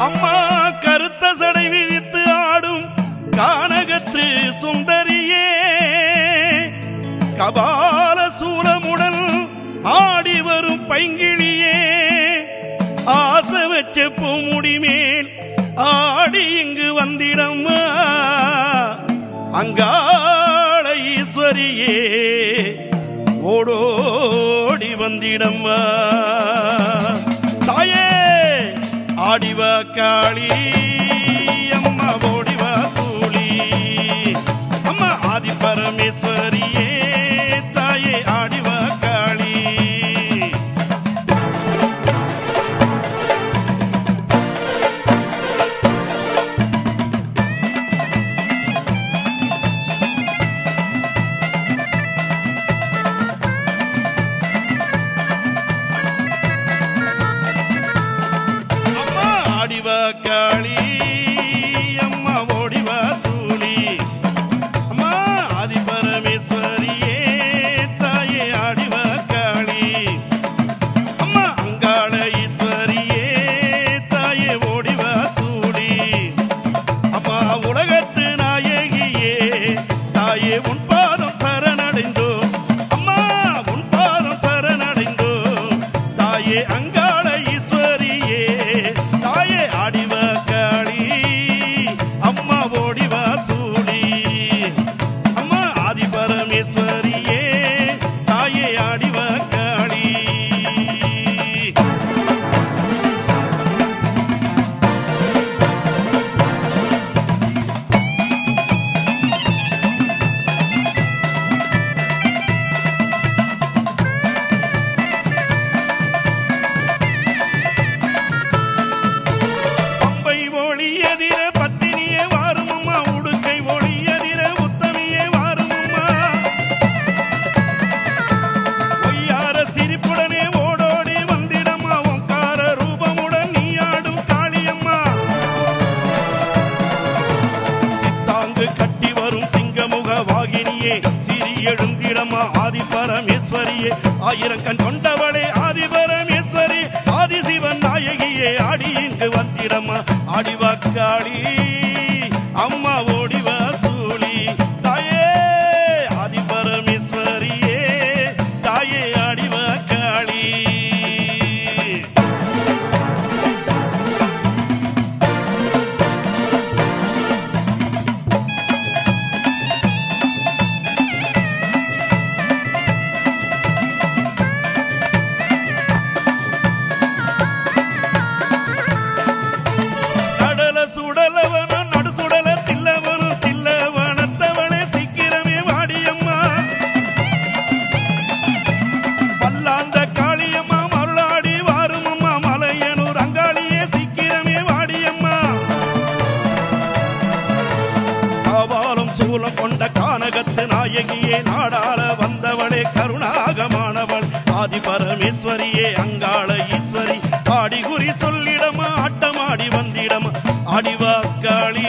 அம்மா கருத்த சடை விதித்து ஆடும் கானகத்து சுந்தரியே, கபால சூலமுடன் ஆடி வரும் பைங்கிழியே, ஆசை வச்ச பூமுடி மேல் ஆடி இங்கு வந்திடம்மா, அங்காள ஈஸ்வரியே ஓடோடி வந்திடம்மா. தாயே ஆடிவா காளி, அம்மா ஓடிவா சூளி, அம்மா ஆதி பரமேஸ்வரியே தாயே ஆடிவா காளி. ஆடிவா காளி, அம்மா ஓடிவா சூளி, அம்மா ஆதி பரமேஸ்வரியே தாயே ஆடிவா காளி, அம்மா அங்காள ஈஸ்வரியே தாயே ஓடிவா சூளி, அம்மா உலகத்து நாயகியே தாயே உன் பாதம் சரணடைந்தோம், அம்மா உன் பாதம் சரணடைந்தோம் தாயே அங்காள ஈஸ்வரியே தாயே ஆடிவா காளி, அம்மா ஓடிவா சூளி, அம்மா ஆதி பரமேஸ்வரியே தாயே ஆடிவா காளி. பம்பை ஒளியதிர பத்தினியே வாருமம்மா, உடுக்கை ஒளியதிர உத்தமியே வாருமம்மா, ஒய்யார சிரிப்புடனே ஓடோடி வந்திடம்மா, ஓங்கார ரூபமுடன் நீ ஆடும் காளியம்மா, சித்தாங்கு கட்டி வரும் சிங்கமுக வாகினியே சிறி எழுந்திடம்மா ஆதி பரமேஸ்வரியே, ஆயிரங்கண் கொண்டவளே ஆதி பரமேஸ்வரி, ஆதி சிவன் நாயகியே ஆடி இங்கு வந்திடம்மா, ஆடிவா காளி, அம்மா ஓடிவா சூளி, தாயே ஆதி பரமேஸ்வரியே தாயே ஆடிவா காளி. கடல சுடலவனும் நடு சுடல தில்லவனும் தில்லவனத்தவளே சீக்கிரமே வாடியம்மா, பல்லாந்த காளியம்மா மருளாடி வாருமம்மா, மலையனூர் அங்காளியே சீக்கிரமே வாடியம்மா, காவாலும் சூலம் கொண்ட கானகத்து நாயகியே நாடாள வந்தவளே கருணாகமானவள் ஆதி பரமேஸ்வரியே அங்காள ஈஸ்வரி, ஆடி குறி சொல்லிடமா ஆட்டமாடி வந்திடமா ஆடிவா காளி.